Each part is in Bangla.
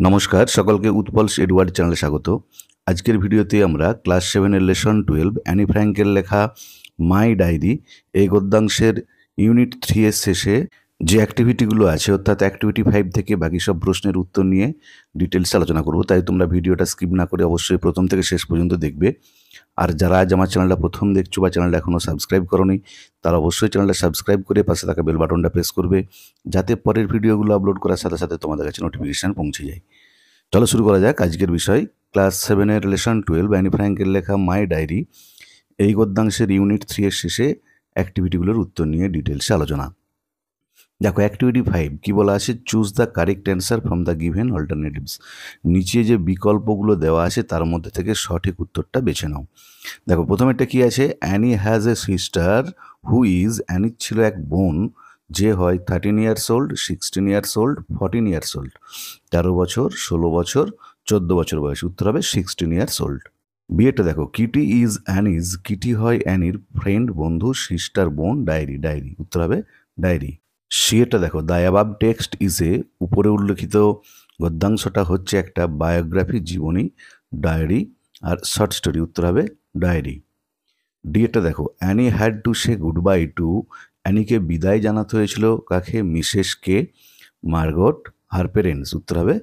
নমস্কার সকলকে উৎপলস এডওয়ার্ড চ্যানেলে স্বাগত। আজকের ভিডিওতে আমরা ক্লাস 7 এর লেসন 12 অ্যানি ফ্র্যাঙ্কের লেখা মাই ডায়েরি এই গদ্যাংশের ইউনিট 3 এর শেষে যে অ্যাক্টিভিটিগুলো আছে অর্থাৎ অ্যাক্টিভিটি 5 থেকে বাকি সব প্রশ্নের উত্তর নিয়ে ডিটেলসে আলোচনা করব। তাই তোমরা ভিডিওটা স্কিপ না করে অবশ্যই প্রথম থেকে শেষ পর্যন্ত দেখবে। আর যারা আজ আমার চ্যানেলটা প্রথম দেখছো বা চ্যানেলটা এখনও সাবস্ক্রাইব করোনি তারা অবশ্যই চ্যানেলটা সাবস্ক্রাইব করে পাশে থাকা বেল বাটনটা প্রেস করবে, যাতে পরের ভিডিওগুলো আপলোড করার সাথে সাথে তোমাদের কাছে নোটিফিকেশান পৌঁছে যায়। চলো শুরু করা যাক আজকের বিষয়। ক্লাস 7 এর লেসন 12 অ্যানি ফ্র্যাঙ্কের লেখা মাই ডায়েরি এই গদ্যাংশের ইউনিট 3 এর শেষে অ্যাক্টিভিটিগুলোর উত্তর নিয়ে ডিটেলসে আলোচনা। দেখো অ্যাক্টিভিটি 5 কি বলা আছে, choose the correct answer from the given alternatives. নিচে যে বিকল্পগুলো দেওয়া আছে তার মধ্যে থেকে সঠিক উত্তরটা বেছে নাও। দেখো প্রথমেরটা কি আছে, Anne has a sister who is, অ্যানির ছিল এক বোন যে হয় 13 years old, 16 years old, 14 years old. 13 বছর, 16 বছর, 14 বছর বয়স। উত্তর হবে 16 ইয়ার্স ওল্ড। বিয়েটা দেখো, কিটি ইজ অ্যানিজ, কিটি হয় অ্যানির ফ্রেন্ড বন্ধু, সিস্টার বোন, ডায়েরি ডায়েরি। উত্তর হবে ডায়েরি। সিয়েটা দেখো, the above text is a, উপরে উল্লেখিত গদ্যাংশটা হচ্ছে একটা বায়োগ্রাফি, জীবনী, ডায়েরি আর শর্ট স্টোরি। উত্তর হবে ডায়েরি। ডিএটা দেখো, Anne had to say goodbye to, অ্যানিকে বিদায় জানাতে হয়েছিল কাকে, Mrs K, Margot, her parents. উত্তর হবে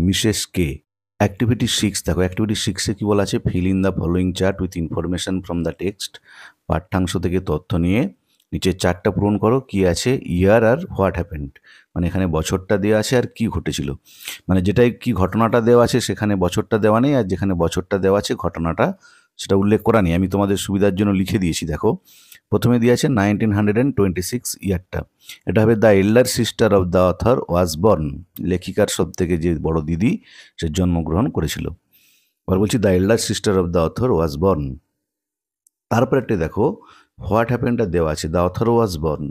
মিসেস কে। অ্যাক্টিভিটি 6 দেখো, অ্যাক্টিভিটি 6-এ কী বলা আছে, fill in the following chart with information from the text. পাঠ্যাংশ থেকে তথ্য নিয়ে নিচে চারটা পূরণ করো। কি আছে, ইয়ার আর হোয়াট হ্যাপেন্ড, মানে এখানে বছরটা দেওয়া আছে আর কি ঘটেছিল, মানে যেটাই কি ঘটনাটা দেওয়া আছে সেখানে বছরটা দেওয়া নেই, আর যেখানে বছরটা দেওয়া আছে ঘটনাটা সেটা উল্লেখ করা নেই। আমি তোমাদের সুবিধার জন্য লিখে দিয়েছি। দেখো প্রথমে দিয়ে আছে 1926 ইয়ারটা, এটা হবে the elder sister of the author was born, লেখিকার সব থেকে যে বড় দিদি সে জন্মগ্রহণ করেছিল। এবার বলছি the elder sister of the author was born. তারপর একটা দেখো হোয়াট হ্যাপেনটা দেওয়া আছে, দ্য অথর ওয়াজ বর্ন,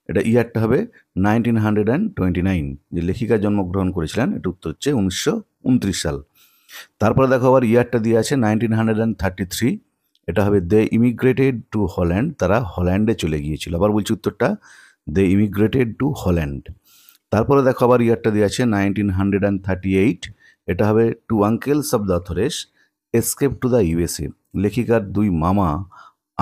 এটা ইয়ারটা হবে 1929, যে লেখিকা জন্মগ্রহণ করেছিলেন, এটা উত্তর হচ্ছে 1929 সাল। তারপরে দেখো আবার ইয়ারটা দিয়ে আছে 1933, এটা হবে দে ইমিগ্রেটেড টু হল্যান্ড, তারা হল্যান্ডে চলে গিয়েছিল। আবার বলছি উত্তরটা দে ইমিগ্রেটেড টু হল্যান্ড। তারপরে দেখো আবার ইয়ারটা দিয়ে আছে 1938, এটা হবে two uncles of the authoress escape to the USA, লেখিকার দুই মামা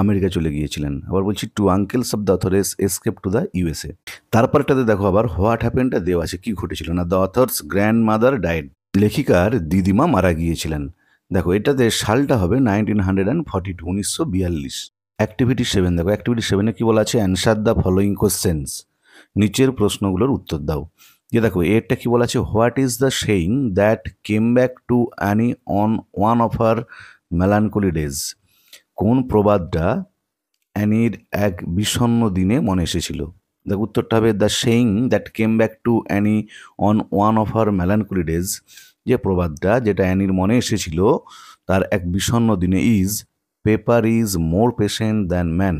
আমেরিকা চলে গিয়েছিলেন। আবার বলছি two uncles of the authoress escape to the USA. তারপরটাতে দেখো আবার হোয়াট হ্যাপেনটা দেওয়া আছে, কি ঘটেছিল না, the author's grandmother died, লেখিকার দিদিমা মারা গিয়েছিলেন। দেখো এটাতে সালটা হবে 1942, 1942। অ্যাক্টিভিটি 7 দেখো, অ্যাক্টিভিটি 7-এ কি বলা আছে, অ্যান্সার দ্য ফলোয়িং কোশ্চেন্স, নিচের প্রশ্নগুলোর উত্তর দাও। যে দেখো এটা কি বলা আছে, what is the saying that came back to Anne on one of her melancholy days, কোন প্রবাদটা অ্যানির এক বিষণ্ণ দিনে মনে এসেছিল। দেখ উত্তরটা হবে the saying that came back to Anne on one of her melancholy days, যে প্রবাদটা যেটা অ্যানির মনে এসেছিল তার এক বিষণ্ণ দিনে, is paper is more patient than man,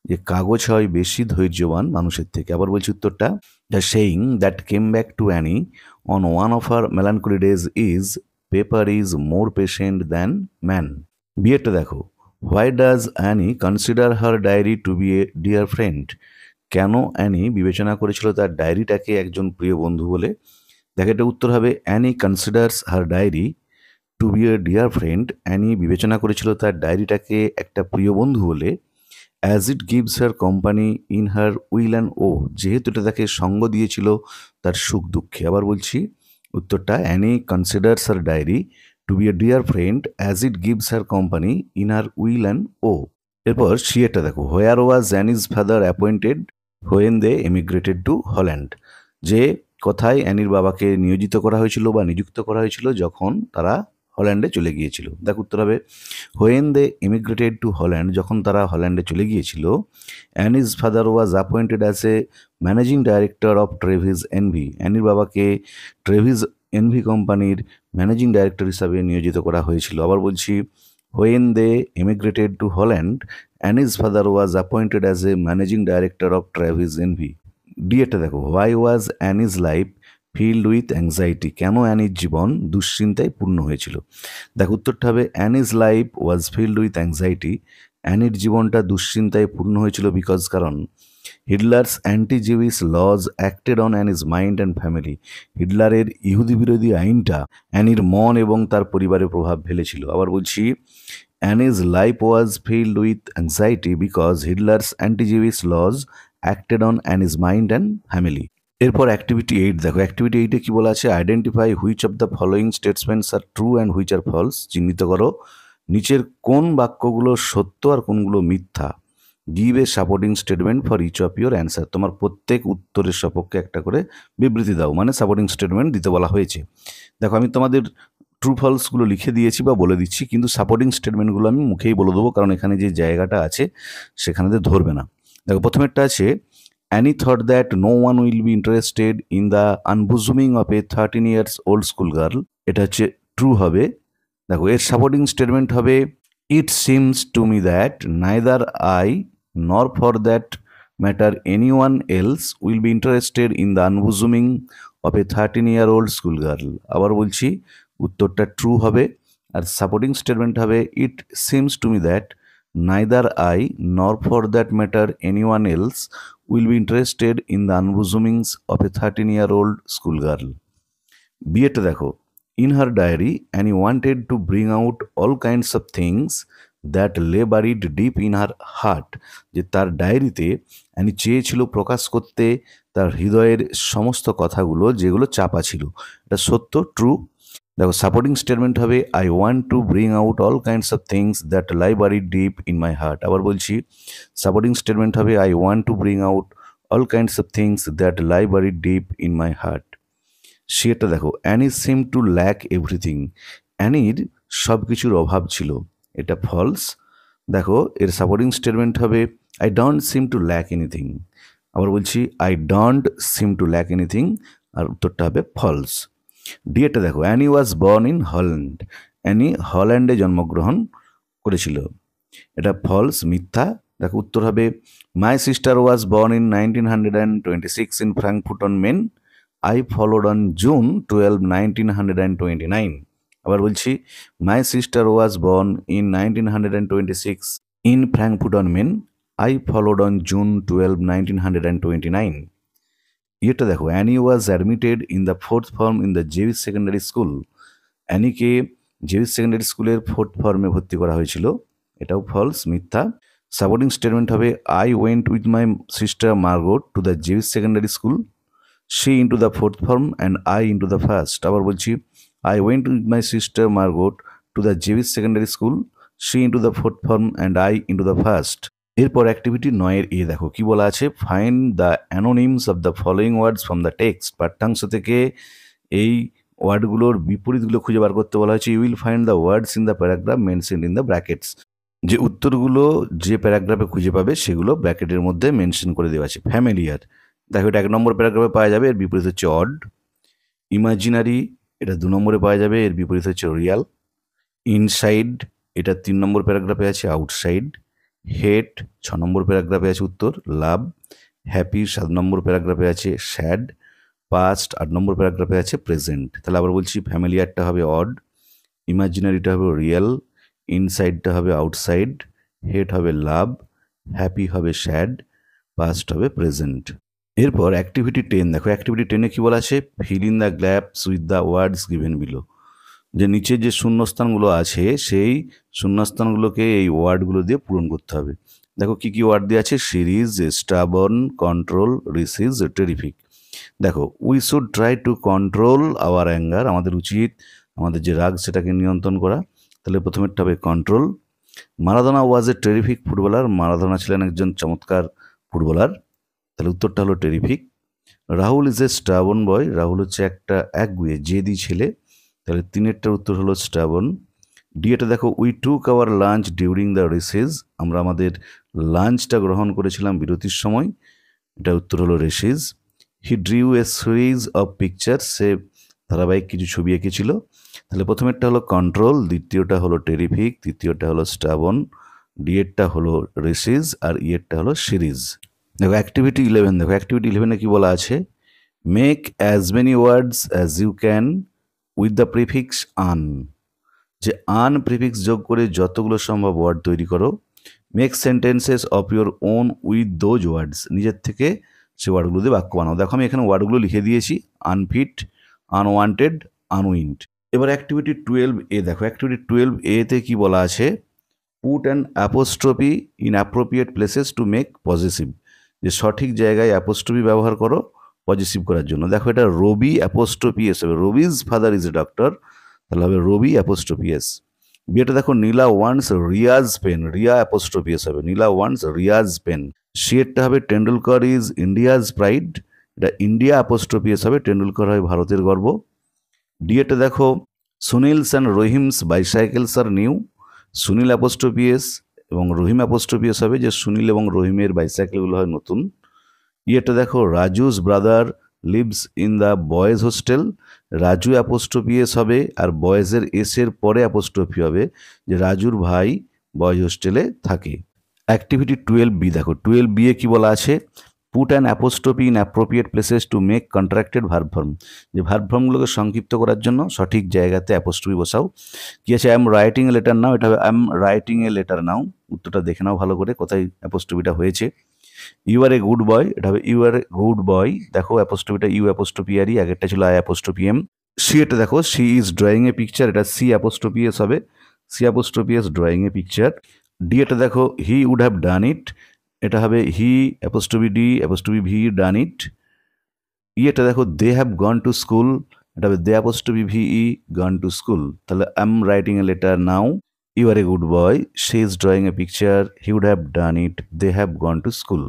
যে কাগজ হয় বেশি ধৈর্যবান মানুষের থেকে। আবার বলছি উত্তরটা, the saying that came back to Anne on one of her melancholy days is paper is more patient than man. বিয়েটা দেখো, why does Anne consider her diary to be a dear friend, কেন অ্যানি বিবেচনা করেছিল তার ডায়েরিটাকে একজন প্রিয় বন্ধু বলে। দেখ এটা উত্তর হবে Anne considers her diary to be a dear friend, অ্যানি বিবেচনা করেছিল তার ডায়েরিটাকে একটা প্রিয় বন্ধু বলে, as it gives her company in her weal and woe, যেহেতু এটা তাকে সঙ্গ দিয়েছিল তার সুখ দুঃখে। আবার বলছি উত্তরটা, Anne considers her diary to be a dear friend as it gives her company in her weal and woe. এরপর সিয়েটা দেখো, where was Anne's father appointed when they emigrated to Holland, যে কথায় অ্যানির বাবাকে নিয়োজিত করা হয়েছিল বা নিযুক্ত করা হয়েছিল যখন তারা হল্যান্ডে চলে গিয়েছিল। দেখ উত্তর হবে when they immigrated to Holland, যখন তারা হল্যান্ডে চলে গিয়েছিল। Anne's father was appointed as a managing director of Travies NV, অ্যানির বাবাকে ট্রেভিস এনভি কোম্পানির ম্যানেজিং ডাইরেক্টর হিসাবে নিয়োজিত করা হয়েছিল। আবার বলছি when they immigrated to Holland Anne's father was appointed as a managing director of Travies NV. ডিএটা দেখো, why was Anne's life filled with anxiety, কেন অ্যানির জীবন দুশ্চিন্তায় পূর্ণ হয়েছিল। দেখ উত্তরটা হবে Anne's life was filled with anxiety, অ্যানির জীবনটা দুশ্চিন্তায় পূর্ণ হয়েছিল বিকজ কারণ Hitler's anti Jewish laws acted on Anne's mind and family. হিটলারের ইহুদি বিরোধী আইনটা অ্যানির মন এবং তার পরিবারে প্রভাব ফেলেছিল। আবার বলছি, Anne's life was filled with anxiety because Hitler's anti Jewish laws acted on Anne's mind and family. এরপর অ্যাক্টিভিটি 8 দেখো। অ্যাক্টিভিটি 8-এ কি বলা আছে? Identify which of the following statements are true and which are false. চিহ্নিত করো নিচের কোন বাক্যগুলো সত্য আর কোনগুলো মিথ্যা। Give a supporting statement for each of your answer. তোমার প্রত্যেক উত্তরের সপক্ষে একটা করে বিবৃতি দাও, মানে সাপোর্টিং স্টেটমেন্ট দিতে বলা হয়েছে। দেখো, আমি তোমাদের ট্রু ফলসগুলো লিখে দিয়েছি বা বলে দিচ্ছি, কিন্তু সাপোর্টিং স্টেটমেন্টগুলো আমি মুখেই বলে দেবো, কারণ এখানে যে জায়গাটা আছে সেখানে ধরবে না। দেখো, প্রথমেরটা আছে, Annie thought that no one will be interested in the unbosoming of a 13 years old school girl. এটা হচ্ছে ট্রু হবে। দেখো, এর সাপোর্টিং স্টেটমেন্ট হবে, it seems to me that neither I nor for that matter anyone else will be interested in the unbosoming of a 13-year-old school girl. আবার বলছি, উত্তরটা ট্রু হবে, আর সাপোর্টিং স্টেটমেন্ট হবে, it seems to me that neither I nor for that matter anyone else will be interested in the unbosomings of a 13-year-old schoolgirl. বিয়েটা দেখো, in her diary Annie wanted to bring out all kinds of things that lay buried deep in her heart. যে তার ডায়েরিতে অ্যানি চেয়েছিল প্রকাশ করতে তার হৃদয়ের সমস্ত কথাগুলো যেগুলো চাপা ছিল। এটা সত্য, ট্রু। দেখো, সাপোর্টিং স্টেটমেন্ট হবে, I want to bring out all kinds of things that lie buried deep in my heart. আবার বলছি, সাপোর্টিং স্টেটমেন্ট হবে, I want to bring out all kinds of things that lie buried deep in my heart. সেটা দেখো, Annie seem to lack everything. অ্যানির সব কিছুর অভাব ছিল। এটা ফলস। দেখো, এর সাপোর্টিং স্টেটমেন্ট হবে, I don't seem to lack anything. আবার বলছি, I don't seem to lack anything, আর উত্তরটা হবে ফলস। ডিএটা দেখো, Anne was born in Holland. অ্যানি হল্যান্ডে জন্মগ্রহণ করেছিল। এটা ফলস, মিথ্যা। দেখো, উত্তর হবে, my sister was born in 1926 in Frankfurt on Main. I followed on June 12, 1929। আবার বলছি, my sister was born in 1926 in Frankfurt on Main. I followed on June 12, 1929। এটা দেখো, Anne was admitted in the 4th form in the Jewish secondary school. অ্যানিকে জেভিস সেকেন্ডারি স্কুলের 4th ফর্মে ভর্তি করা হয়েছিল। এটাও ফলস, মিথ্যা। সাপোর্টিং স্টেটমেন্ট হবে, I went with my sister Margot to the Jewish secondary school. She into the 4th form and I into the first. আবার বলছি, I went with my sister Margot to the Jewish secondary school. She into the 4th form and I into the first. এরপর অ্যাক্টিভিটি 9-এর এ দেখো, কি বলা আছে? Find the antonyms of the following words from the text. পাঠ্যাংশ থেকে এই ওয়ার্ডগুলোর বিপরীতগুলো খুঁজে বার করতে বলা হয়েছে। You will find the words in the paragraph mentioned in the brackets. যে উত্তরগুলো যে প্যারাগ্রাফে খুঁজে পাবে সেগুলো ব্র্যাকেটের মধ্যে মেনশন করে দেওয়া আছে। ফ্যামিলিয়ার, দেখো, এটা 1 নম্বর প্যারাগ্রাফে পাওয়া যাবে, এর বিপরীত হচ্ছে অড। ইমাজিনারি, এটা 2 নম্বরে পাওয়া যাবে, এর বিপরীত হচ্ছে রিয়াল। ইনসাইড, এটা 3 নম্বর প্যারাগ্রাফে আছে, আউটসাইড। হেট, 6 নম্বর প্যারাগ্রাফে আছে উত্তর, লাভ। হ্যাপি, 7 নম্বর প্যারাগ্রাফে আছে স্যাড। পাস্ট, 8 নম্বর প্যারাগ্রাফে আছে প্রেজেন্ট। তাহলে আবার বলছি, ফ্যামিলিয়ারটা হবে অড, ইমাজিনারিটা হবে রিয়েল, ইনসাইডটা হবে আউটসাইড, হেট হবে লাভ, হ্যাপি হবে স্যাড, পাস্ট হবে প্রেজেন্ট। এরপর অ্যাক্টিভিটি 10 দেখো। অ্যাক্টিভিটি 10-এ কি বলা আছে? Fill in the gaps with the words given below. যে নিচে যে শূন্যস্থানগুলো আছে সেই শূন্যস্থানগুলোকে এই ওয়ার্ডগুলো দিয়ে পূরণ করতে হবে। দেখো, কি কি ওয়ার্ড দিয়ে আছে? Series, stubborn, control, recess, terrific. দেখো, we should try to control our anger. আমাদের উচিত আমাদের যে রাগ সেটাকে নিয়ন্ত্রণ করা। তাহলে প্রথমেরটা হবে control. Maradona was a terrific footballer. Maradona ছিলেন একজন চমৎকার ফুটবলার। তাহলে উত্তরটা হলো terrific. Rahul is a stubborn boy. Rahul হচ্ছে একটা একগুঁয়ে জেদি ছেলে। তাহলে 3-এরটার উত্তর হলো স্টাবন। ডিএটা দেখো, we took our lunch during the recess. আমরা আমাদের লাঞ্চটা গ্রহণ করেছিলাম বিরতির সময়। এটা উত্তর হলো recess. He drew a series of picture. সে ধারাবাহিক কিছু ছবি এঁকেছিল। তাহলে প্রথমেরটা হলো কন্ট্রোল, দ্বিতীয়টা হলো টেরিফিক, তৃতীয়টা হলো স্টাবন, ডিএরটা হলো রেসিস, আর ইয়েরটা হলো সিরিজ। দেখো, অ্যাক্টিভিটি 11 দেখো। অ্যাক্টিভিটি 11-এ কি বলা আছে? Make as many words as you can with the prefix un. যে আন প্রিফিক্স যোগ করে যতগুলো সম্ভব ওয়ার্ড তৈরি করো। Make sentences of your own with those words, নিজের থেকে সে ওয়ার্ডগুলো দিয়ে বাক্য বানাও। দেখো আমি এখানে ওয়ার্ডগুলো লিখে দিয়েছি, আনফিট, আনওয়ান্টেড, আনউইন্ড। এবার অ্যাক্টিভিটি 12A দেখো, অ্যাক্টিভিটি 12A-তে কি বলা আছে, put an apostrophe in appropriate places to make positive, যে সঠিক জায়গায় অ্যাপোস্ট্রফি ব্যবহার করো পজিটিভ করার জন্য। দেখো এটা রবি অ্যাপোস্ট্রফি এস হবে, Rabi's father is a doctor, তাহলে হবে রবি অ্যাপোস্ট্রফি এস। বিয়েটা দেখো, Nila owns Riya's pen, Riya apostrophe S হবে, নীলা ওয়ান্স রিয়াজ পেন। সিয়েরটা হবে টেন্ডুলকার ইজ ইন্ডিয়াজ প্রাইড, এটা ইন্ডিয়া অ্যাপোস্ট্রফি এস হবে, টেন্ডুলকার হয় ভারতের গর্ব। ডিএটা দেখো, Sunil's and Rahim's bicycles are new, Sunil apostrophe S এবং রহিম অ্যাপোস্ট্রফি এস হবে, যে সুনীল এবং রহিমের বাইসাইকেলগুলো হয় নতুন। ইয়েটা দেখো, Raju's brother lives in the boys hostel, Raju apostrophe S হবে, আর বয়েজের এসের পরে অ্যাপোস্ট্রফি হবে, যে রাজুর ভাই বয়েজ হোস্টেলে থাকে। অ্যাক্টিভিটি 12B দেখো, 12B এ কি বলা আছে, put an apostrophe in appropriate places to make contracted verb form, যে ভার্ব ফর্মগুলোকে সংক্ষিপ্ত করার জন্য সঠিক জায়গাতে অ্যাপোস্ট্রফি বসাও। কি আছে, I am writing a letter now, এটা হবে I am writing a letter now. উত্তরটা দেখে নাও ভালো করে কোথায় অ্যাপোস্ট্রফিটা হয়েছে। ইউ আর এ গুড বয়, এটা হবে ইউ আর এ গুড বয়। দেখো অ্যাপোস্ট্রফিটা ইউ অ্যাপোস্ট্রফি আর ই, আগেরটা ছিল আই অ্যাপোস্ট্রফি এম। সি এটা দেখো, she is drawing a picture, এটা সি অ্যাপোস্ট্রফি এস হবে, she apostrophe s drawing a picture. D এটা দেখো, he would have done it, এটা হবে he apostrophe D apostrophe V done it. E এটা দেখো, they have gone to school, এটা হবে they apostrophe V E gone to school. তাহলে I am writing a letter now, you are a good boy, she is drawing a picture, he would have done it, they have gone to school.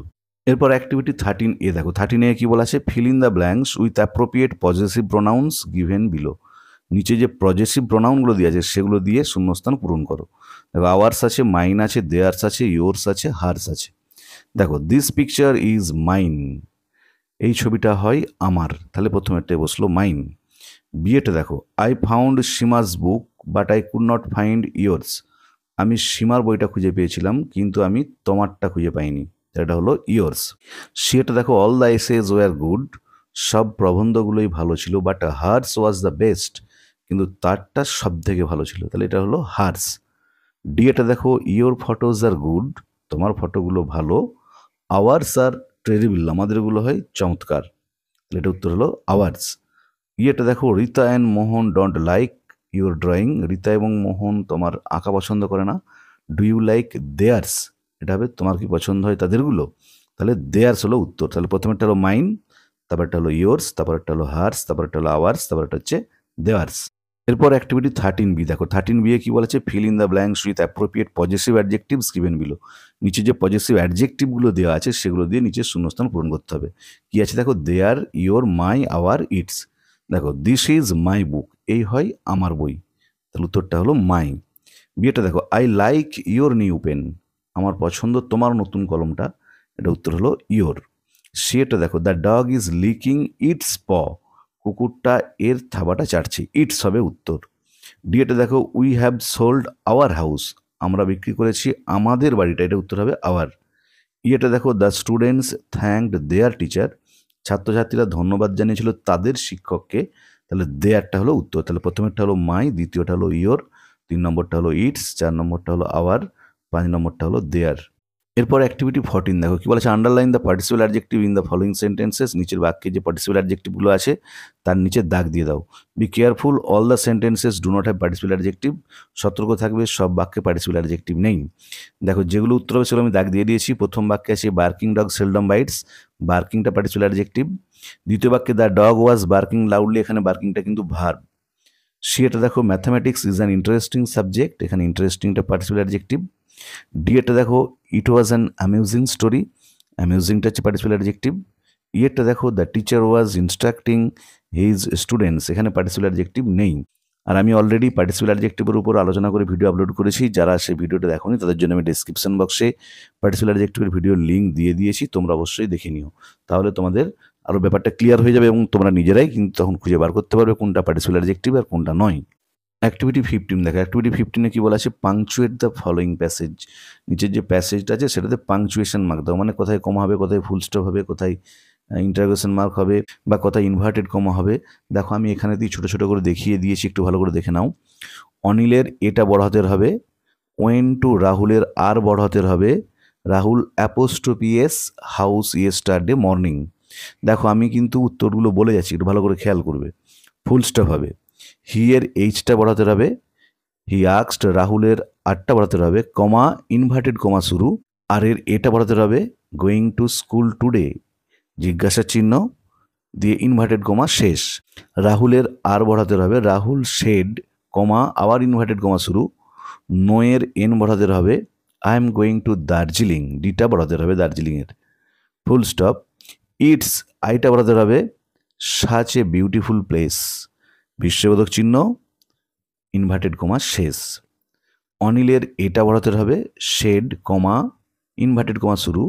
এরপর অ্যাক্টিভিটি 13A দেখো, 13A কি বলা আছে, fill in the blanks with appropriate possessive pronouns given below, নিচে যে পজেসিভ প্রোনাউনগুলো দিয়ে আছে সেগুলো দিয়ে শূন্যস্থান পূরণ করো। দেখো আওয়ার্স আছে, মাইন আছে, দেয়ার্স আছে, ইয়োর্স আছে, হার্স আছে। দেখো দিস পিকচার ইজ মাইন, এই ছবিটা হয় আমার, তাহলে প্রথমে একটা বসলো মাইন। বিয়েটা দেখো, I found Seema's book but I could not find yours, আমি সীমার বইটা খুঁজে পেয়েছিলাম কিন্তু আমি তোমারটা খুঁজে পাইনি, এটা হলো ইয়োর্স। সেটা দেখো, all the essays were good, সব প্রবন্ধগুলোই ভালো ছিল, but hers was the best, কিন্তু তারটা সব থেকে ভালো ছিল, তাহলে এটা হলো হার্স। ডি এটা দেখো, ইয়োর ফটোজ আর গুড, তোমার ফটোগুলো ভালো, আওয়ার্স আর টেরিবল, আমাদেরগুলো হয় চমৎকার, তাহলে এটা উত্তর হলো আওয়ার্স। ইয়েটা দেখো, Rita and Mohan don't like your drawing, Rita এবং মোহন তোমার আঁকা পছন্দ করে না। ডু ইউ লাইক দেয়ার্স, এটা হবে তোমার কি পছন্দ হয় তাদেরগুলো, তাহলে দেয়ার্স হলো উত্তর। তাহলে প্রথমেরটা হলো মাইন, তারপরটা হলো ইয়োর্স, তারপরটা হলো হার্স, তারপরটা হলো আওয়ার্স, তারপরটা হচ্ছে দেয়ার্স। এরপর অ্যাক্টিভিটি 13B দেখো, 13B এ কি বলেছে, feel in the blanks with appropriate possessive adjectives given below, নিচে যে পজেসিভ অ্যাডজেক্টিভগুলো দেওয়া আছে সেগুলো দিয়ে নিচে শূন্যস্থান পূরণ করতে হবে। কি আছে দেখো, দেয়ার, ইয়োর, মাই, আওয়ার, ইটস। দেখো দিস ইজ মাই বুক, এই হয় আমার বই, তাহলে উত্তরটা হলো মাই। বিয়েটা দেখো, I like your new pen, আমার পছন্দ তোমার নতুন কলমটা, এটা উত্তর হলো ইয়োর। সেটা দেখো, the dog is licking its paw, কুকুরটা এর থাবাটা চাটছে, ইটস হবে উত্তর। ডিএটা দেখো, we have sold our house, আমরা বিক্রি করেছি আমাদের বাড়িটা, এটা উত্তর হবে আওয়ার। ইয়েটা দেখো, the students thanked their teacher, ছাত্রছাত্রীরা ধন্যবাদ জানিয়েছিল তাদের শিক্ষককে, তাহলে দেয়ারটা হলো উত্তর। তাহলে প্রথমেরটা হলো মাই, দ্বিতীয়টা হলো ইয়োর, 3 নম্বরটা হলো ইটস, 4 নম্বরটা হলো আওয়ার, 5 নম্বরটা হলো দেয়ার। এরপর অ্যাক্টিভিটি 14 দেখো, কি বলেছে, underline the participle adjective in the following sentences, নিচের বাক্যে যে পার্টিসিপাল অ্যাডজেক্টিভগুলো আছে তার নিচে দাগ দিয়ে দাও। Be careful, all the sentences do not have participle adjective, সতর্ক থাকবে সব বাক্যে পার্টিসিপাল অ্যাডজেক্টিভ নেই। দেখো যেগুলো উত্তর হবে সেগুলো আমি দাগ দিয়ে দিয়েছি। প্রথম বাক্যে আছে বার্কিং ডগ সেলডম বাইটস, বার্কিংটা পার্টিসিপাল অ্যাডজেক্টিভ। দ্বিতীয় বাক্যে the dog was barking loudly, এখানে বার্কিংটা কিন্তু ভার্ব। সেটা দেখো, mathematics is an interesting subject, এখানে ইন্টারেস্টিংটা পার্টিসিপাল অ্যাডজেক্টিভ। ডিএটা দেখো, it was an amusing story, অ্যামিউজিংটা হচ্ছে পার্টিসিপাল অ্যাডজেক্টিভ। ইয়েটা দেখো, the teacher was instructing his students, এখানে পার্টিসিপাল অ্যাডজেক্টিভ নেই। আর আমি অলরেডি পার্টিসিপাল অ্যাডজেক্টিভের উপর আলোচনা করে ভিডিও আপলোড করেছি, যারা সেই ভিডিওটা দেখোনি তাদের জন্য আমি ডেসক্রিপশন বক্সে পার্টিসিপাল অ্যাডজেক্টিভের ভিডিওর লিঙ্ক দিয়ে দিয়েছি, তোমরা অবশ্যই দেখে নিও, তাহলে তোমাদের আরও ব্যাপারটা ক্লিয়ার হয়ে যাবে এবং তোমরা নিজেরাই কিন্তু তখন খুঁজে বার করতে পারবে কোনটা পার্টিসিপাল অ্যাডজেক্টিভ আর কোনটা নয়। অ্যাক্টিভিটি 15 দেখো, অ্যাক্টিভিটি 15-এ কি বলা আছে, পাংচুয়েট দ্য ফলোয়িং প্যাসেজ, নিচের যে প্যাসেজটা আছে সেটাতে পাংচুয়েশন মার্ক দাও, মানে কোথায় কমা হবে, কোথায় ফুল স্টপ হবে, কোথায় ইন্টারোগেশন মার্ক হবে বা কোথায় ইনভার্টেড কমা হবে। দেখো আমি এখানে দিয়ে ছোটো ছোটো করে দেখিয়ে দিয়েছি, একটু ভালো করে দেখে নাও। অনিলের এটা বড় হাতের হবে, ওয়েন টু রাহুলের আর বড় হাতের হবে Rahul apostrophe S house yesterday morning. দেখো আমি কিন্তু উত্তরগুলো বলে যাচ্ছি, একটু ভালো করে খেয়াল করবে। ফুল স্টপ হবে, হি এর এইচটা বড় হাতের হবে, হি আক্সড রাহুলের আরটা বড় হাতের হবে, কমা ইনভার্টেড কমা শুরু, আর এর এটা বড় হাতের হবে গোয়িং টু স্কুল টুডে জিজ্ঞাসা চিহ্ন দিয়ে ইনভার্টেড কমা শেষ। রাহুলের আর বড় হাতের হবে রাহুল শেড কমা আবার ইনভার্টেড কমা শুরু, নোয়ের এন বড় হাতের হবে I am going to Darjeeling, ডিটা বড় হাতের হবে দার্জিলিংয়ের। ফুল স্টপ, ইটস আইটা বড় হাতের হবে সাচ এ বিউটিফুল প্লেস বিশ্ববোধক চিহ্ন ইনভার্টেড কমা শেষ। অনিলের এটা বড় হাতের হবে শেড কমা ইনভার্টেড কমা শুরু,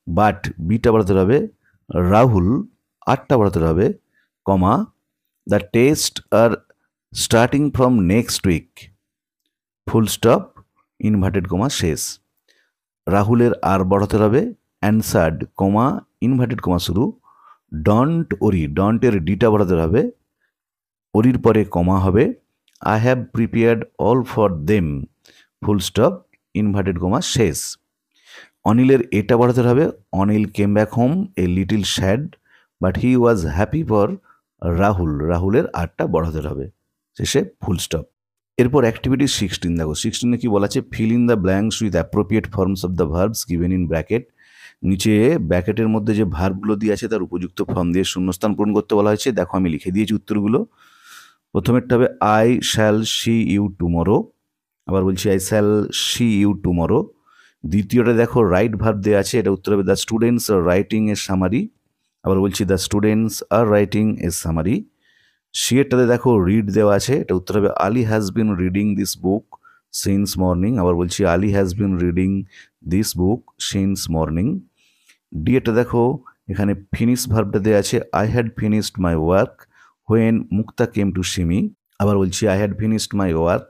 বাট বিটা বড় হাতের হবে রাহুল আটটা বড় হাতের হবে comma the test are starting from next week full stop inverted comma শেষ। রাহুলের আর বড় হাতের হবে অ্যান্সার্ড কমা ইনভার্টেড কমা শুরু, ডন্ট ওরি ডন্টের ডিটা বড় হাতের হবে, ওরির পরে কমা হবে I have prepared all for them full stop inverted comma শেষ। অনিলের এটা বড় হাতের হবে Anil came back home a little sad but he was happy for Rahul, রাহুলের আরটা বড় হাতের হবে শেষে ফুল স্টপ। এরপর অ্যাক্টিভিটি 16 দেখো, 16-এ কি বলা আছে, fill in the blanks with appropriate forms of the verbs given in bracket. নিচে ব্র্যাকেটের মধ্যে যে ভার্বগুলো দিয়ে আছে তার উপযুক্ত ফর্ম দিয়ে শূন্যস্থান পূরণ করতে বলা হয়েছে। দেখো আমি লিখে দিয়েছি উত্তরগুলো। প্রথমেরটা হবে I shall see you tomorrow, আবার বলছি I shall see you tomorrow. দ্বিতীয়টা দেখো রাইট ভার্ব দেওয়া আছে, এটা উত্তর হবে the students are writing a summary, আবার বলছি the students are writing a summary. সিয়েরটাতে দেখো রিড দেওয়া আছে, এটা উত্তর হবে Ali has been reading this book since morning, আবার বলছি Ali has been reading this book since morning. D এটা দেখো এখানে ফিনিশ ভার্বটা দেওয়া আছে I had finished my work when Mukta came to Simi, আবার বলছি I had finished my work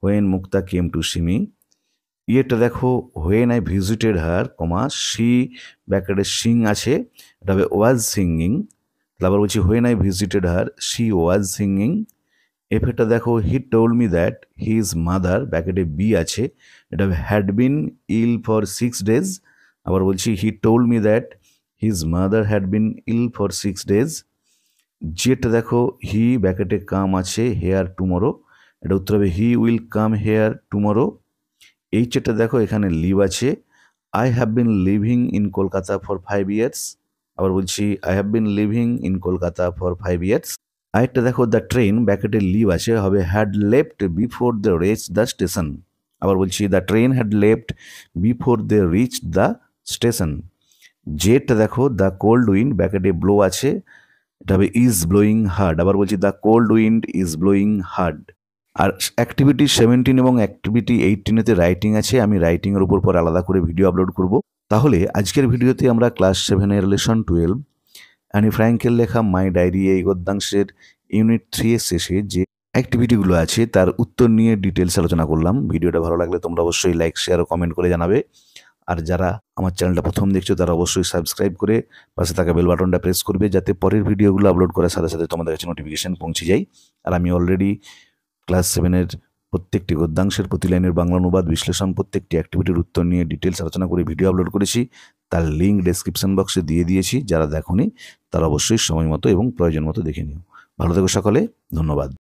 when Mukta came to Simi. ইয়েটা দেখো when I visited her comma C ব্যাকেটে সিং আছে, এটা হবে ওয়াজ সিঙ্গিং, আবার বলছি when I visited her she was singing. এফেটা দেখো he told me that his mother ব্যাকেটে বি আছে, এটা had been ill for 6 days, আবার বলছি হি told me that his mother had been ill for 6 days। যেটা দেখো হি ব্যাকেটে কাম আছে হেয়ার টুমরো, এটা উত্তর হবে he will come here tomorrow. এইচটা দেখো এখানে লিভ আছে I have been living in Kolkata for 5 years, আবার বলছি I have been living in Kolkata for 5 years। আরেকটা দেখো দ্য ট্রেন ব্যাকেটে লিভ আছে, হবে had left before the reach the station, আবার বলছি the train had left before they reach the station. জেটটা দেখো দ্য কোল্ড উইন্ড ব্যাকেটে ব্লো আছে, এটা হবে ইজ ব্লোয়িং হার্ড, আবার বলছি the cold wind is blowing hard. আর অ্যাক্টিভিটি 17 এবং অ্যাক্টিভিটি 18-এতে রাইটিং আছে, আমি রাইটিংয়ের উপর পর আলাদা করে ভিডিও আপলোড করব। তাহলে আজকের ভিডিওতে আমরা ক্লাস 7-এর লেসন 12 অ্যানি ফ্র্যাঙ্কের লেখা মাই ডায়েরি এই গদ্যাংশের ইউনিট 3 এর শেষে যে অ্যাক্টিভিটিগুলো আছে তার উত্তর নিয়ে ডিটেলস আলোচনা করলাম। ভিডিওটা ভালো লাগলে তোমরা অবশ্যই লাইক শেয়ার ও কমেন্ট করে জানাবে। আর যারা আমার চ্যানেলটা প্রথম দেখছো তারা অবশ্যই সাবস্ক্রাইব করে পাশে থাকা বেল বাটনটা প্রেস করবে, যাতে পরের ভিডিওগুলো আপলোড করার সাথে সাথে তোমাদের কাছে নোটিফিকেশন পৌঁছে যায়। আর আমি অলরেডি ক্লাস 7-এর প্রত্যেকটি গদ্যাংশের প্রতি লাইনের বাংলা অনুবাদ বিশ্লেষণ প্রত্যেকটি অ্যাক্টিভিটির উত্তর নিয়ে ডিটেলস আলোচনা করে ভিডিও আপলোড করেছি, তার লিঙ্ক ডেসক্রিপশন বক্সে দিয়ে দিয়েছি। যারা দেখোনি তারা অবশ্যই সময় মতো এবং প্রয়োজন মতো দেখে নিও। ভালো থেকো সকলে, ধন্যবাদ।